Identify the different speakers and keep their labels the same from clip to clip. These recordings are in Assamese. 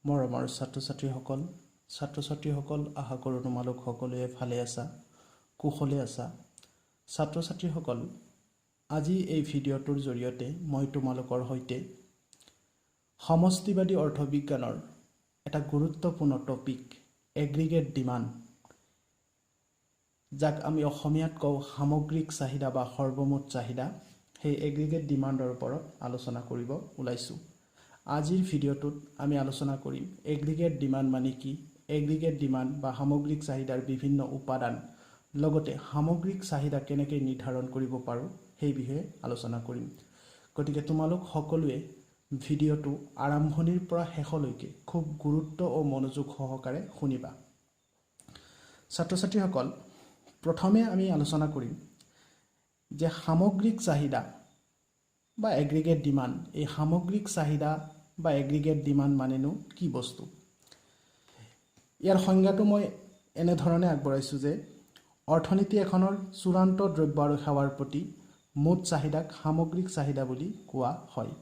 Speaker 1: মৰমৰ ছাত্ৰ-ছাত্ৰীসকল আশা কৰোঁ তোমালোক সকলোৱে ভালে আছা, কুশলে আছা। ছাত্ৰ-ছাত্ৰীসকল, আজি এই ভিডিঅ'টোৰ জৰিয়তে মই তোমালোকৰ সৈতে সমষ্টিবাদী অৰ্থবিজ্ঞানৰ এটা গুৰুত্বপূৰ্ণ টপিক এগ্ৰিগেট ডিমাণ্ড, যাক আমি অসমীয়াত কওঁ সামগ্ৰিক চাহিদা বা সৰ্বমুঠ চাহিদা, সেই এগ্ৰিগেট ডিমাণ্ডৰ ওপৰত আলোচনা কৰিব ওলাইছোঁ। আজিৰ ভিডিঅ'টোত আমি আলোচনা কৰিম এগ্ৰিগেট ডিমাণ্ড মানে কি, এগ্ৰিগেট ডিমাণ্ড বা সামগ্ৰিক চাহিদাৰ বিভিন্ন উপাদান, লগতে সামগ্ৰিক চাহিদা কেনেকৈ নিৰ্ধাৰণ কৰিব পাৰোঁ সেই বিষয়ে আলোচনা কৰিম। গতিকে তোমালোক সকলোৱে ভিডিঅ'টো আৰম্ভণিৰ পৰা শেষলৈকে খুব গুৰুত্ব ও মনোযোগ সহকাৰে শুনিবা। ছাত্ৰ-ছাত্ৰীসকল, প্ৰথমে আমি আলোচনা কৰিম যে সামগ্ৰিক চাহিদা বা এগ্ৰিগেট ডিমাণ্ড, এই সামগ্ৰিক চাহিদা বা এগ্ৰিগেট ডিমাণ্ড মানেনো কি বস্তু। ইয়াৰ সংজ্ঞাটো মই এনেধৰণে আগবঢ়াইছোঁ যে অৰ্থনীতি এখনৰ চূড়ান্ত দ্ৰব্য আৰু সেৱাৰ প্ৰতি মুঠ চাহিদাক সামগ্ৰিক চাহিদা বুলি কোৱা হয়।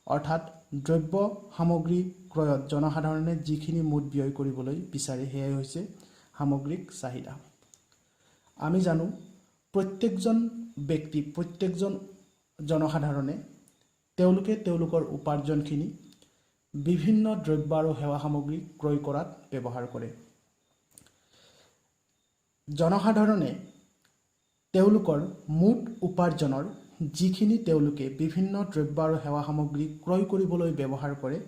Speaker 1: অৰ্থাৎ দ্ৰব্য সামগ্ৰী ক্ৰয়ত জনসাধাৰণে যিখিনি মুঠ ব্যয় কৰিবলৈ বিচাৰে সেয়াই হৈছে সামগ্ৰিক চাহিদা। আমি জানো প্ৰত্যেকজন ব্যক্তি, প্ৰত্যেকজন জনসাধাৰণে তেওঁলোকে তেওঁলোকৰ উপাৰ্জনখিনি বিভিন্ন দ্ৰব্য আৰু সেৱা সামগ্ৰী ক্ৰয় কৰাত ব্যৱহাৰ কৰে। জনসাধাৰণে তেওঁলোকৰ মুঠ উপাৰ্জনৰ যিখিনি তেওঁলোকে বিভিন্ন দ্ৰব্য আৰু সেৱা সামগ্ৰী ক্ৰয় কৰিবলৈ ব্যৱহাৰ কৰে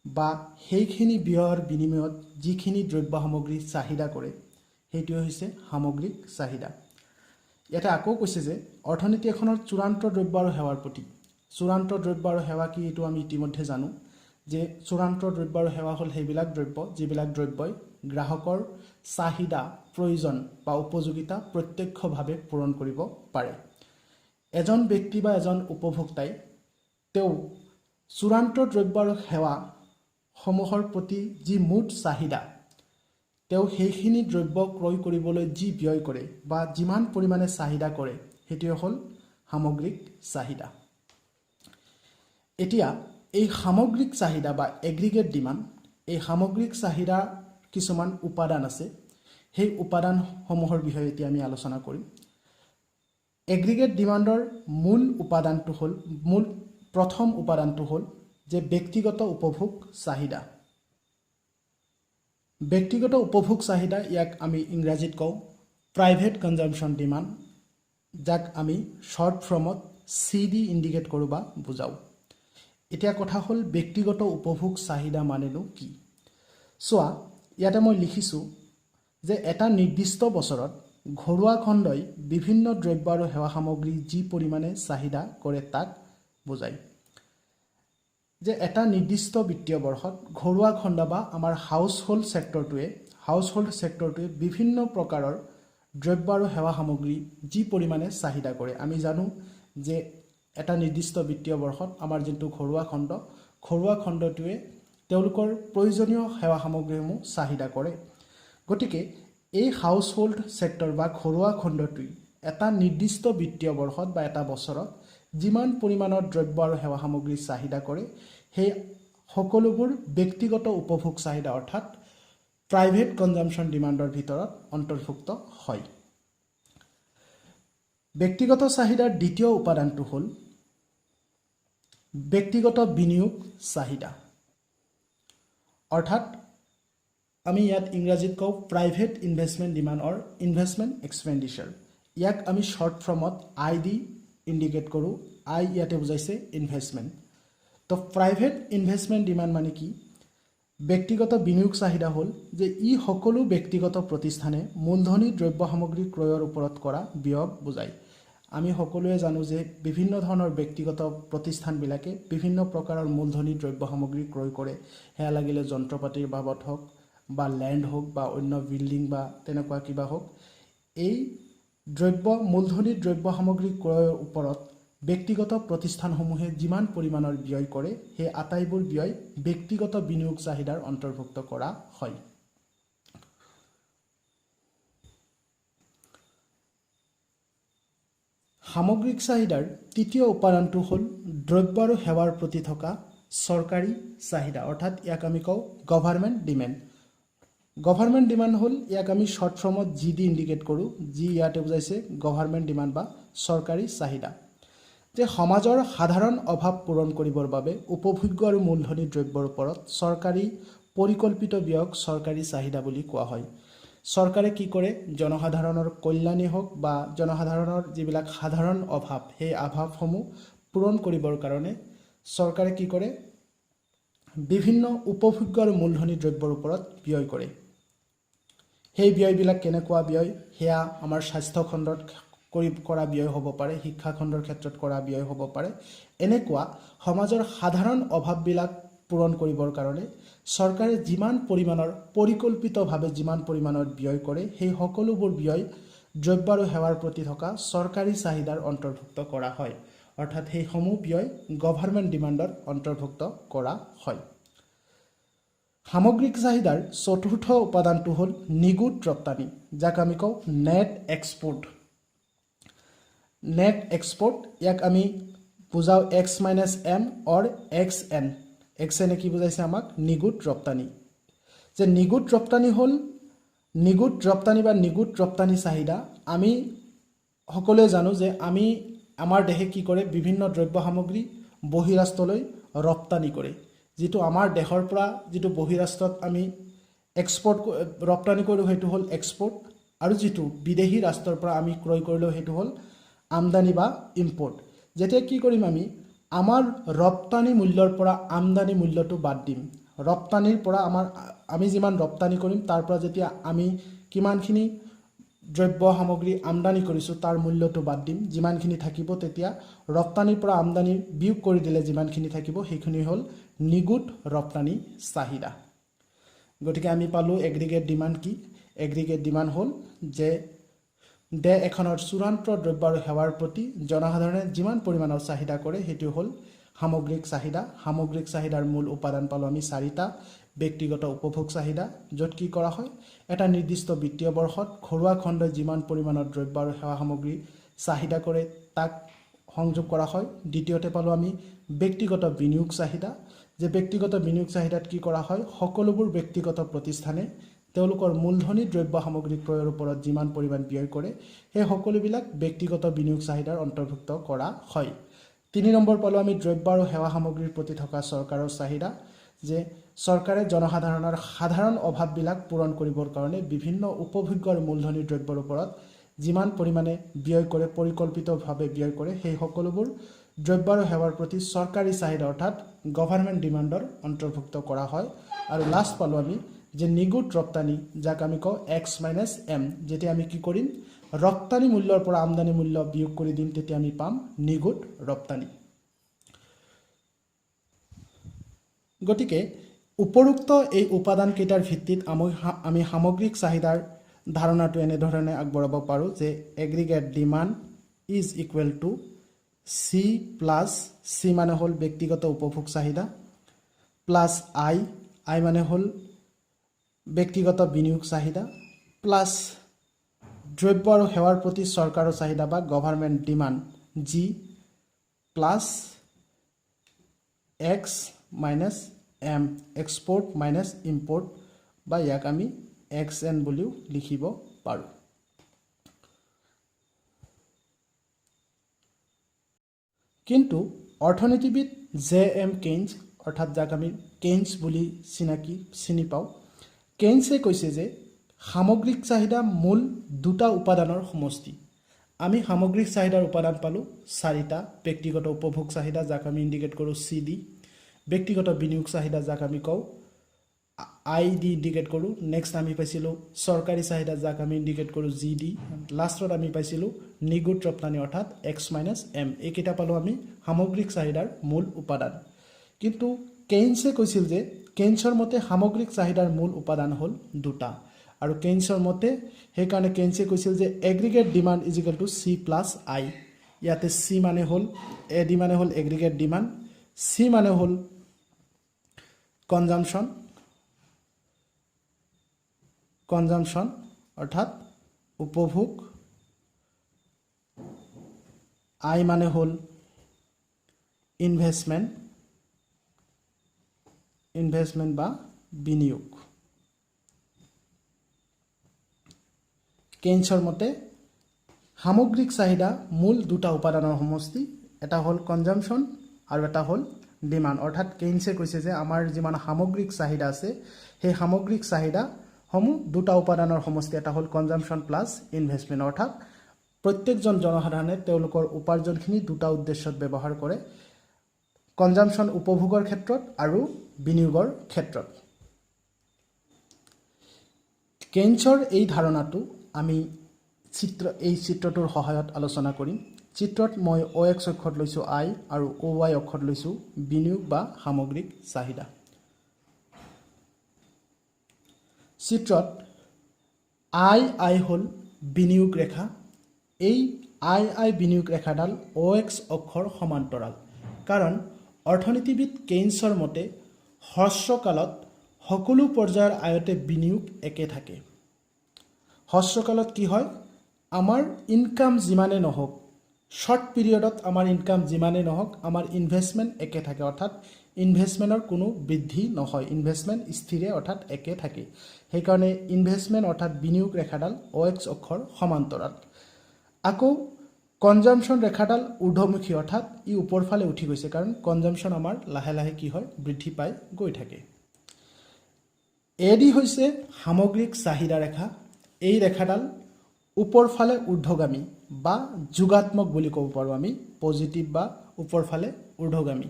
Speaker 1: বা সেইখিনি ব্যয়ৰ বিনিময়ত যিখিনি দ্ৰব্য সামগ্ৰী চাহিদা কৰে, সেইটোৱে হৈছে সামগ্ৰিক চাহিদা। ইয়াতে আকৌ কৈছে যে অৰ্থনীতি এখনৰ চূড়ান্ত দ্ৰব্য আৰু সেৱাৰ প্ৰতি, চূড়ান্ত দ্ৰব্য আৰু সেৱা কি এইটো আমি ইতিমধ্যে জানো যে চূড়ান্ত দ্ৰব্য আৰু সেৱা হ'ল সেইবিলাক দ্ৰব্য যিবিলাক দ্ৰব্যই গ্ৰাহকৰ চাহিদা, প্ৰয়োজন বা উপযোগিতা প্ৰত্যক্ষভাৱে পূৰণ কৰিব পাৰে। এজন ব্যক্তি বা এজন উপভোক্তাই তেওঁ চূড়ান্ত দ্ৰব্য আৰু সেৱাসমূহৰ প্ৰতি যি মুঠ চাহিদা, তেওঁ সেইখিনি দ্ৰব্য ক্ৰয় কৰিবলৈ যি ব্যয় কৰে বা যিমান পৰিমাণে চাহিদা কৰে, সেইটোৱে হ'ল সামগ্ৰিক চাহিদা। এতিয়া এই সামগ্ৰিক চাহিদা বা এগ্ৰিগেট ডিমাণ্ড, এই সামগ্ৰিক চাহিদাৰ কিছুমান উপাদান আছে, সেই উপাদানসমূহৰ বিষয়ে এতিয়া আমি আলোচনা কৰিম। এগ্ৰিগেট ডিমাণ্ডৰ প্ৰথম উপাদানটো হ'ল যে ব্যক্তিগত উপভোগ চাহিদা। ব্যক্তিগত উপভোগ চাহিদা, ইয়াক আমি ইংৰাজীত কওঁ প্ৰাইভেট কনজাম্পশ্যন ডিমাণ্ড, যাক আমি শ্বৰ্ট ফৰ্মত CD ইণ্ডিকেট কৰোঁ বা বুজাওঁ। এতিয়া কথা হ'ল ব্যক্তিগত উপভোগ চাহিদা মানেনো কি। চোৱা, ইয়াতে মই লিখিছোঁ যে এটা নিৰ্দিষ্ট বছৰত ঘৰুৱা খণ্ডই বিভিন্ন দ্ৰব্য আৰু সেৱা সামগ্ৰী যি পৰিমাণে চাহিদা কৰে তাক বুজায়। যে এটা নিৰ্দিষ্ট বিত্তীয় বৰ্ষত ঘৰুৱা খণ্ড বা আমাৰ হাউচ হোল্ড ছেক্টৰটোৱে বিভিন্ন প্ৰকাৰৰ দ্ৰব্য আৰু সেৱা সামগ্ৰী যি পৰিমাণে চাহিদা কৰে। আমি জানো যে এটা নিৰ্দিষ্ট বিত্তীয় বৰ্ষত আমাৰ যোনটো ঘৰুৱা খণ্ডটোৱে তেওঁলোকৰ প্ৰয়োজনীয় সেৱা সামগ্ৰীসমূহ চাহিদা কৰে। গতিকে এই হাউচ হোল্ড ছেক্টৰ বা ঘৰুৱা খণ্ডটোৱে এটা নিৰ্দিষ্ট বিত্তীয় বৰ্ষত বা এটা বছৰত যিমান পৰিমাণৰ দ্ৰব্য আৰু সেৱা সামগ্ৰী চাহিদা কৰে, সেই সকলোবোৰ ব্যক্তিগত উপভোগ চাহিদা অৰ্থাৎ প্ৰাইভেট কনজাম্পশ্যন ডিমাণ্ডৰ ভিতৰত অন্তৰ্ভুক্ত হয়। ব্যক্তিগত চাহিদাৰ দ্বিতীয় উপাদানটো হ'ল ব্যক্তিগত বিনিয়োগ চাহিদা। অৰ্থাৎ আমি ইয়াত ইংৰাজীত কওঁ প্ৰাইভেট ইনভেষ্টমেণ্ট ডিমাণ্ড অৰ ইনভেষ্টমেণ্ট এক্সপেণ্ডিচাৰ। ইয়াক আমি শ্বৰ্ট ফৰ্মত ID ইণ্ডিকেট কৰোঁ। I ইয়াতে বুজাইছে ইনভেষ্টমেণ্ট। তো প্ৰাইভেট ইনভেষ্টমেণ্ট ডিমাণ্ড মানে কি? ব্যক্তিগত বিনিয়োগ চাহিদা হ'ল যে ই সকলো ব্যক্তিগত প্ৰতিষ্ঠানে মূলধনী দ্ৰব্য সামগ্ৰী ক্ৰয়ৰ ওপৰত কৰা ব্যয়ক বুজায়। আমি সকলোৱে জানো যে বিভিন্ন ধৰণৰ ব্যক্তিগত প্ৰতিষ্ঠানবিলাকে বিভিন্ন প্ৰকাৰৰ মূলধনী দ্ৰব্য সামগ্ৰী ক্ৰয় কৰে। সেয়া লাগিলে যন্ত্ৰপাতিৰ বাবদ হওক বা লেণ্ড হওক বা অন্য বিল্ডিং বা তেনেকুৱা কিবা হওক, এই মূলধনী দ্ৰব্য সামগ্ৰী ক্ৰয়ৰ ওপৰত ব্যক্তিগত প্ৰতিষ্ঠানসমূহে যিমান পৰিমাণৰ ব্যয় কৰে, সেই আটাইবোৰ ব্যয় ব্যক্তিগত বিনিয়োগ চাহিদাৰ অন্তৰ্ভুক্ত কৰা হয়। সামগ্ৰিক চাহিদাৰ তৃতীয় উপাদানটো হ'ল দ্ৰব্য আৰু সেৱাৰ প্ৰতি থকা চৰকাৰী চাহিদা অৰ্থাৎ ইয়াক আমি কওঁ গভৰ্ণমেণ্ট ডিমাণ্ড। গভৰ্ণমেণ্ট ডিমাণ্ড হ'ল ইয়াক আমি শ্বৰ্ট ফৰ্মত জিডি ইণ্ডিকেট কৰোঁ, যি ইয়াতে বুজাইছে গভৰ্ণমেণ্ট ডিমাণ্ড বা চৰকাৰী চাহিদা। যে সমাজৰ সাধাৰণ অভাৱ পূৰণ কৰিবৰ বাবে উপভোগ্য আৰু মূলধনী দ্ৰব্যৰ ওপৰত চৰকাৰী পৰিকল্পিত ব্যয়ক চৰকাৰী চাহিদা বুলি কোৱা হয়। চৰকাৰে কি কৰে, জনসাধাৰণৰ কল্যাণেই হওক বা জনসাধাৰণৰ যিবিলাক সাধাৰণ অভাৱ সেই অভাৱসমূহ পূৰণ কৰিবৰ কাৰণে চৰকাৰে কি কৰে, বিভিন্ন উপভোগ্য আৰু মূলধনী দ্ৰব্যৰ ওপৰত ব্যয় কৰে। সেই ব্যয়বিলাক কেনেকুৱা ব্যয়, সেয়া আমাৰ স্বাস্থ্য খণ্ডত কৰা ব্যয় হ'ব পাৰে, শিক্ষা খণ্ডৰ ক্ষেত্ৰত কৰা ব্যয় হ'ব পাৰে। এনেকুৱা সমাজৰ সাধাৰণ অভাৱবিলাক পূৰণ কৰিবৰ কাৰণে চৰকাৰে যিমান পৰিমাণৰ পৰিকল্পিতভাৱে যিমান পৰিমাণৰ ব্যয় কৰে সেই সকলোবোৰ ব্যয় দ্ৰব্য আৰু সেৱাৰ প্ৰতি থকা চৰকাৰী চাহিদাৰ অন্তৰ্ভুক্ত কৰা হয়। অৰ্থাৎ সেইসমূহ ব্যয় গভৰ্ণমেণ্ট ডিমাণ্ডত অন্তৰ্ভুক্ত কৰা হয়। সামগ্ৰিক চাহিদাৰ চতুৰ্থ উপাদানটো হ'ল নিগুদ ৰপ্তানি, যাক আমি কওঁ নেট এক্সপোৰ্ট। নেট এক্সপোৰ্ট ইয়াক আমি বুজাওঁ এক্স মাইনাছ এম অৰ এক্স এন। এক্স এনে কি বুজাইছে আমাক, নিগুদ ৰপ্তানি। যে নিগুদ ৰপ্তানি হ'ল নিগুদ ৰপ্তানি বা নিগুদ ৰপ্তানি চাহিদা। আমি সকলোৱে জানো যে আমাৰ দেশে কি কৰে, বিভিন্ন দ্ৰব্য সামগ্ৰী বহিৰাষ্ট্ৰলৈ ৰপ্তানি কৰে। যিটো আমাৰ দেশৰ পৰা যিটো বহিৰাষ্ট্ৰত আমি এক্সপৰ্ট ৰপ্তানি কৰোঁ সেইটো হ'ল এক্সপৰ্ট, আৰু যিটো বিদেশী ৰাষ্ট্ৰৰ পৰা আমি ক্ৰয় কৰিলেও সেইটো হ'ল আমদানি বা ইম্পৰ্ট। যেতিয়া কি কৰিম, আমাৰ ৰপ্তানি মূল্যৰ পৰা আমদানি মূল্যটো বাদ দিম। ৰপ্তানিৰ পৰা আমি যিমান ৰপ্তানি কৰিম তাৰ পৰা যেতিয়া আমি কিমানখিনি দ্ৰব্য সামগ্ৰী আমদানি কৰিছোঁ তাৰ মূল্যটো বাদ দিম। যিমানখিনি থাকিব তেতিয়া ৰপ্তানিৰ পৰা আমদানি বিয়োগ কৰি দিলে যিমানখিনি থাকিব সেইখিনি হ'ল নিগুদ ৰপ্তানি চাহিদা। গতিকে আমি পালোঁ এগ্ৰিগেট ডিমাণ্ড কি? এগ্ৰিগেট ডিমাণ্ড হ'ল যে দেশ এখনৰ চূড়ান্ত দ্ৰব্য আৰু সেৱাৰ প্ৰতি জনসাধাৰণে যিমান পৰিমাণৰ চাহিদা কৰে সেইটো হ'ল সামগ্ৰিক চাহিদা। সামগ্ৰিক চাহিদাৰ মূল উপাদান পালোঁ আমি চাৰিটা। ব্যক্তিগত উপভোগ চাহিদা, য'ত কি কৰা হয়, এটা নিৰ্দিষ্ট বিত্তীয় বৰ্ষত ঘৰুৱা খণ্ডই যিমান পৰিমাণৰ দ্ৰব্য আৰু সেৱা সামগ্ৰী চাহিদা কৰে তাক সংযোগ কৰা হয়। দ্বিতীয়তে পালোঁ আমি ব্যক্তিগত বিনিয়োগ চাহিদা, যে ব্যক্তিগত বিনিয়োগ চাহিদাত কি কৰা হয়, সকলোবোৰ ব্যক্তিগত প্ৰতিষ্ঠানে তেওঁলোকৰ মূলধনী দ্ৰব্য সামগ্ৰী ক্ৰয়ৰ ওপৰত যিমান পৰিমাণ ব্যয় কৰে সেই সকলোবিলাক ব্যক্তিগত বিনিয়োগ চাহিদাৰ অন্তৰ্ভুক্ত কৰা হয়। 3 নম্বৰ পালোঁ আমি দ্ৰব্য আৰু সেৱা সামগ্ৰীৰ প্ৰতি থকা চৰকাৰৰ চাহিদা, যে চৰকাৰে জনসাধাৰণৰ সাধাৰণ অভাৱবিলাক পূৰণ কৰিবৰ কাৰণে বিভিন্ন উপভোগ্য আৰু মূলধনী দ্ৰব্যৰ ওপৰত যিমান পৰিমাণে ব্যয় কৰে, পৰিকল্পিতভাৱে ব্যয় কৰে, সেই সকলোবোৰ দ্ৰব্য আৰু সেৱাৰ প্ৰতি চৰকাৰী চাহিদা অৰ্থাৎ গভৰ্ণমেণ্ট ডিমাণ্ডৰ অন্তৰ্ভুক্ত কৰা হয়। আৰু লাষ্ট পালোঁ আমি যে নিগুদ ৰপ্তানি, যাক আমি কওঁ এক্স মাইনাছ এম। যেতিয়া আমি কি কৰিম, ৰপ্তানি মূল্যৰ পৰা আমদানি মূল্য বিয়োগ কৰি দিম তেতিয়া আমি পাম নিগুদ ৰপ্তানি। গতিকে উপৰোক্ত এই উপাদানকেইটাৰ ভিত্তিত আমি সামগ্ৰিক চাহিদাৰ ধাৰণাটো এনেধৰণে আগবঢ়াব পাৰোঁ যে aggregate demand is equal to C plus C মানে হ'ল ব্যক্তিগত উপভোগ চাহিদা প্লাছ আই মানে হ'ল ব্যক্তিগত বিনিয়োগ চাহিদা প্লাছ দ্ৰব্য আৰু সেৱাৰ প্ৰতি চৰকাৰৰ চাহিদা বা government demand G plus X minus M, export minus import, বা ইয়াক আমি এক্স এন বুলিও লিখিব পাৰোঁ। কিন্তু অৰ্থনীতিবিদ জে এম কেইন্স, অৰ্থাৎ যাক আমি কেইন্স বুলি চিনি পাওঁ, কেইন্সে কৈছে যে সামগ্ৰিক চাহিদা মূল দুটা উপাদানৰ সমষ্টি। আমি সামগ্ৰিক চাহিদাৰ উপাদান পালোঁ চাৰিটা। ব্যক্তিগত উপভোগ চাহিদা, যাক আমি ইণ্ডিকেট কৰোঁ চি ডি। ব্যক্তিগত বিনিয়োগ চাহিদা, যাক আমি কওঁ আই ডি ইণ্ডিকেট কৰোঁ। নেক্সট আমি পাইছিলোঁ চৰকাৰী চাহিদা, যাক আমি ইণ্ডিকেট কৰোঁ জি ডি। লাষ্টত আমি পাইছিলোঁ নিগুদ ৰপ্তানি অৰ্থাৎ এক্স মাইনাছ এম। এইকেইটা পালোঁ আমি সামগ্ৰিক চাহিদাৰ মূল উপাদান। কিন্তু কেইন্সে কৈছিল যে কেইন্সৰ মতে সামগ্ৰিক চাহিদাৰ মূল উপাদান হ'ল দুটা। আৰু কেইন্সৰ মতে সেইকাৰণে কেইন্সে কৈছিল যে aggregate demand is equal to C plus I. ইয়াতে চি মানে হ'ল এডি মানে হ'ল এগ্ৰিগেট ডিমাণ্ড, চি মানে হ'ল কনজামশ্যন অৰ্থাৎ উপভোগ, আই মানে হ'ল ইনভেষ্টমেণ্ট, ইনভেষ্টমেণ্ট বা বিনিয়োগ। কেইনছৰ মতে সামগ্ৰিক চাহিদা মূল দুটা উপাদানৰ সমষ্টি, এটা হ'ল কনজাম্পশ্যন আৰু এটা হ'ল ডিমাণ্ড। অৰ্থাৎ কেইনছে কৈছে যে আমাৰ যিমান সামগ্ৰিক চাহিদা আছে সেই সামগ্ৰিক চাহিদাসমূহ দুটা উপাদানৰ সমষ্টি, এটা হ'ল কনজাম্পশ্যন প্লাছ ইনভেষ্টমেণ্ট। অৰ্থাৎ প্ৰত্যেকজন জনসাধাৰণে তেওঁলোকৰ উপাৰ্জনখিনি দুটা উদ্দেশ্যত ব্যৱহাৰ কৰে, কনজাম্পশ্যন উপভোগৰ ক্ষেত্ৰত আৰু বিনিয়োগৰ ক্ষেত্ৰত। কেইনছৰ এই ধাৰণাটো আমি এই চিত্ৰটোৰ সহায়ত আলোচনা কৰিম। চিত্ৰত মই OX অক্ষত লৈছোঁ আই আৰু OY অক্ষত লৈছোঁ বিনিয়োগ বা সামগ্ৰিক চাহিদা। চিত্ৰত আই হ'ল বিনিয়োগ ৰেখা। এই আই বিনিয়োগ ৰেখাডাল OX অক্ষৰ সমান্তৰাল, কাৰণ অৰ্থনীতিবিদ কেইনছৰ মতে হ্ৰস্বকালত সকলো পৰ্যায়ৰ আয়তে বিনিয়োগ একে থাকে। হ্ৰস্বকালত কি হয়, আমাৰ ইনকাম যিমানে নহওক, শ্বৰ্ট পিৰিয়ডত আমাৰ ইনকাম যিমানে নহওক, আমাৰ ইনভেষ্টমেণ্ট একে থাকে। অৰ্থাৎ ইনভেষ্টমেণ্টৰ কোনো বৃদ্ধি নহয়, ইনভেষ্টমেণ্ট স্থিৰে অৰ্থাৎ একে থাকে। সেইকাৰণে ইনভেষ্টমেণ্ট অৰ্থাৎ বিনিয়োগ ৰেখাডাল OX অক্ষৰ সমান্তৰাল। আকৌ কনজাম্পশ্যন ৰেখাডাল ঊৰ্ধ্বমুখী, অৰ্থাৎ ই ওপৰ ফালে উঠি গৈছে, কাৰণ কনজাম্পশ্যন আমাৰ লাহে লাহে কি হয়, বৃদ্ধি পাই গৈ থাকে। AD হৈছে সামগ্ৰিক চাহিদা ৰেখা। এই ৰেখাডাল ওপৰ ফালে ঊৰ্ধ্বগামী বা যোগাত্মক বুলি ক'ব পাৰোঁ আমি, পজিটিভ বা ওপৰ ফালে ঊৰ্ধ্বগামী।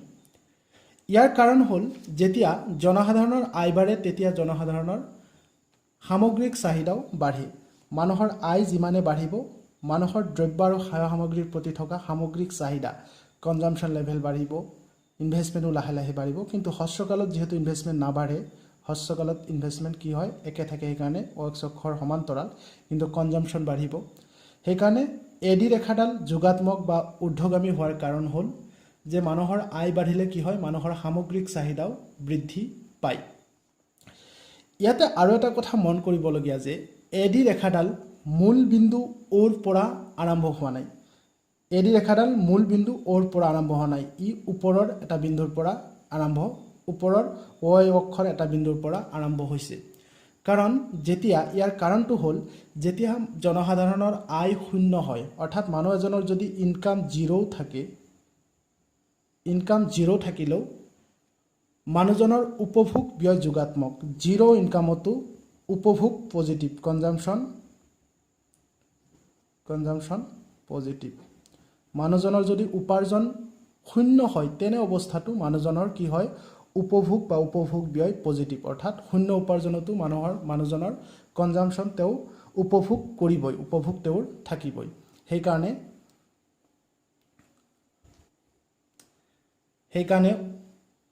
Speaker 1: ইয়াৰ কাৰণ হ'ল যেতিয়া জনসাধাৰণৰ আয় বাঢ়ে তেতিয়া জনসাধাৰণৰ সামগ্ৰিক চাহিদাও বাঢ়ে। মানুহৰ আয় যিমানে বাঢ়িব, মানুহৰ দ্ৰব্য আৰু সা সামগ্ৰীৰ প্ৰতি থকা সামগ্ৰিক চাহিদা, কনজাম্পশ্যন লেভেল বাঢ়িব, ইনভেষ্টমেণ্টো লাহে লাহে বাঢ়িব। কিন্তু হ্ৰস্বকালত যিহেতু ইনভেষ্টমেণ্ট নাবাঢ়ে, হ্ৰস্বকালত ইনভেষ্টমেণ্ট কি হয়, একে থাকে। সেইকাৰণে OX অক্ষৰ সমান্তৰাল, কিন্তু কনজাম্পশ্যন বাঢ়িব। সেইকাৰণে AD ৰেখাডাল যোগাত্মক বা ঊৰ্ধ্বগামী হোৱাৰ কাৰণ হ'ল যে মানুহৰ আয় বাঢ়িলে কি হয়, মানুহৰ সামগ্ৰিক চাহিদাও বৃদ্ধি পায়। ইয়াতে আৰু এটা কথা মন কৰিবলগীয়া যে AD ৰেখাডাল মূল বিন্দু Oৰ পৰা আৰম্ভ হোৱা নাই। AD ৰেখাডাল মূল বিন্দু Oৰ পৰা আৰম্ভ হোৱা নাই, ই ওপৰৰ এটা বিন্দুৰ পৰা ওপৰৰ OY অক্ষৰ এটা বিন্দুৰ পৰা আৰম্ভ হৈছে। কাৰণ যেতিয়া ইয়াৰ কাৰণটো হ'ল যেতিয়া জনসাধাৰণৰ আয় শূন্য হয়, অৰ্থাৎ মানুহ এজনৰ যদি ইনকাম জিৰ' থাকিলেও মানুহজনৰ উপভোগ ব্যয় যোগাত্মক, জিৰ' ইনকামতো উপভোগ পজিটিভ, কনজাম্পশ্যন পজিটিভ। মানুহজনৰ যদি উপাৰ্জন শূন্য হয় তেনে অৱস্থাতো মানুহজনৰ কি হয়, উপভোগ বা উপভোগ ব্যয় পজিটিভ। অৰ্থাৎ শূন্য উপাৰ্জনতো মানুহজনৰ কনজাম্পশ্যন তেওঁ উপভোগ কৰিবই, উপভোগ তেওঁৰ থাকিবই। সেইকাৰণে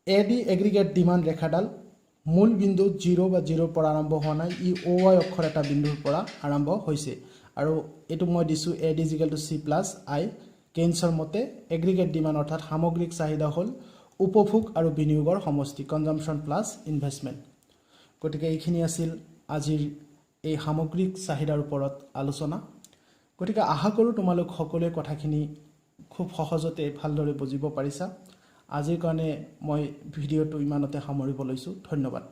Speaker 1: AD এগ্ৰিগেট ডিমাণ্ড ৰেখাডাল মূল বিন্দু 0 বা 0ৰ পৰা আৰম্ভ হোৱা নাই, ই OY অক্ষৰ এটা বিন্দুৰ পৰা আৰম্ভ হৈছে। আৰু এইটো মই দিছোঁ AD = C+I। কেইনছৰ মতে এগ্ৰিগেট ডিমাণ্ড অৰ্থাৎ সামগ্ৰিক চাহিদা হ'ল উপভোগ আৰু বিনিয়োগৰ সমষ্টি, কনজাম্পশ্যন প্লাছ ইনভেষ্টমেণ্ট। গতিকে এইখিনি আছিল আজিৰ এই সামগ্ৰিক চাহিদাৰ ওপৰত আলোচনা। গতিকে আশা কৰোঁ তোমালোক সকলোৱে কথাখিনি খুব সহজতে ভালদৰে বুজিব পাৰিছা। আজিৰ কাৰণে মই ভিডিঅ'টো ইমানতে সামৰিব লৈছোঁ। ধন্যবাদ।